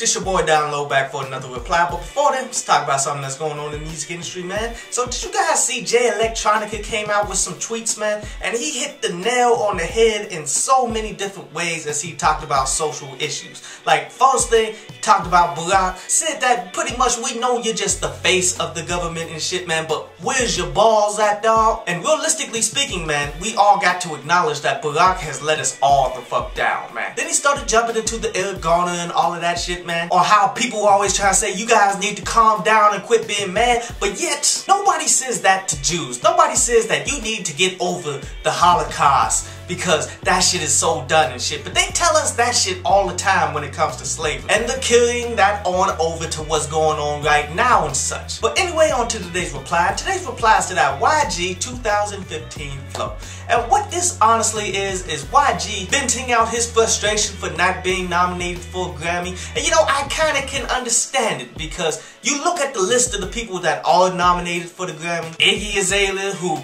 this your boy Down Low back for another reply. But before then, let's talk about something that's going on in the music industry, man. So did you guys see Jay Electronica came out with some tweets, man? And he hit the nail on the head in so many different ways as he talked about social issues. Like, first thing, he talked about Barack, said that pretty much we know you're just the face of the government and shit, man, but where's your balls at, dog? And realistically speaking, man, we all got to acknowledge that Barack has let us all the fuck down, man. Then he started jumping into the Garner and all of that shit, man, or how people always try to say you guys need to calm down and quit being mad, but yet nobody says that to Jews. Nobody says that you need to get over the Holocaust because that shit is so done and shit, but they tell us that shit all the time when it comes to slavery and the killing that on over to what's going on right now and such. But anyway, on to today's reply. Today's reply is to that YG 2015 flow. And what this honestly is YG venting out his frustration for not being nominated for a Grammy. And you know, I kinda can understand it because you look at the list of the people that are nominated for the Grammy. Iggy Azalea, who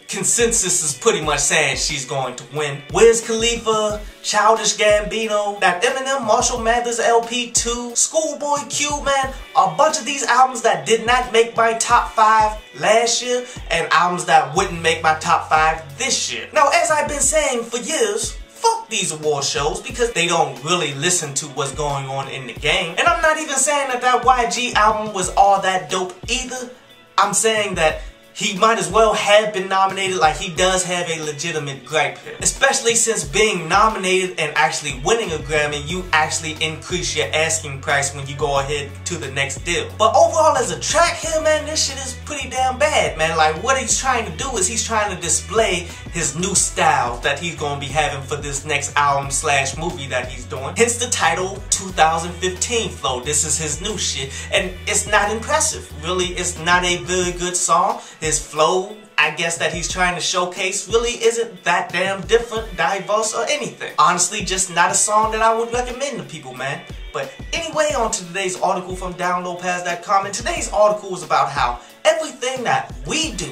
consensus is pretty much saying she's going to win. Wiz Khalifa, Childish Gambino, that Eminem, Marshall Mathers LP 2, Schoolboy Q, man, a bunch of these albums that did not make my top 5 last year and albums that wouldn't make my top 5 this year. Now, as I've been saying for years, fuck these award shows because they don't really listen to what's going on in the game. And I'm not even saying that that YG album was all that dope either. I'm saying that he might as well have been nominated, like he does have a legitimate gripe here. Especially since being nominated and actually winning a Grammy, you actually increase your asking price when you go ahead to the next deal. But overall as a track here, man, this shit is pretty damn bad, man. Like, what he's trying to do is he's trying to display his new style that he's going to be having for this next album slash movie that he's doing. Hence the title 2015 flow. This is his new shit and it's not impressive. Really, it's not a very good song. His flow, I guess, that he's trying to showcase really isn't that damn different, diverse, or anything. Honestly, just not a song that I would recommend to people, man. But anyway, on to today's article from downloadpass.com. And today's article is about how everything that we do,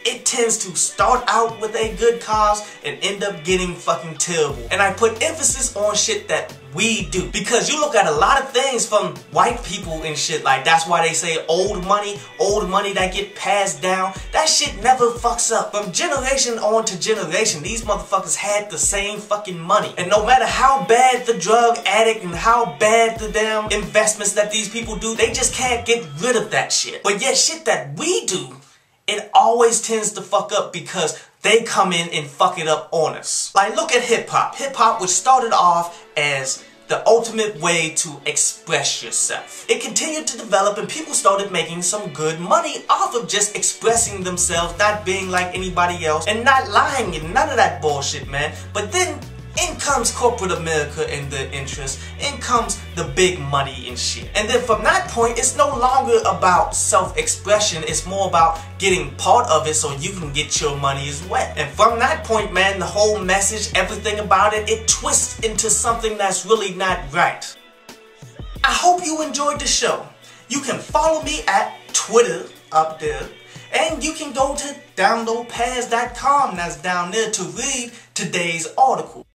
it tends to start out with a good cause and end up getting fucking terrible. And I put emphasis on shit that we do. Because you look at a lot of things from white people and shit, like that's why they say old money that get passed down. That shit never fucks up. From generation on to generation, these motherfuckers had the same fucking money. And no matter how bad the drug addict and how bad the damn investments that these people do, they just can't get rid of that shit. But yet shit that we do, it always tends to fuck up because they come in and fuck it up on us. Like, look at hip-hop. Hip-hop, which started off as the ultimate way to express yourself. It continued to develop and people started making some good money off of just expressing themselves, not being like anybody else, and not lying and none of that bullshit, man. But then in comes corporate America and the interest. In comes the big money and shit. And then from that point, it's no longer about self-expression. It's more about getting part of it so you can get your money as well. And from that point, man, the whole message, everything about it, it twists into something that's really not right. I hope you enjoyed the show. You can follow me at Twitter up there. And you can go to downloadpass.com, that's down there, to read today's article.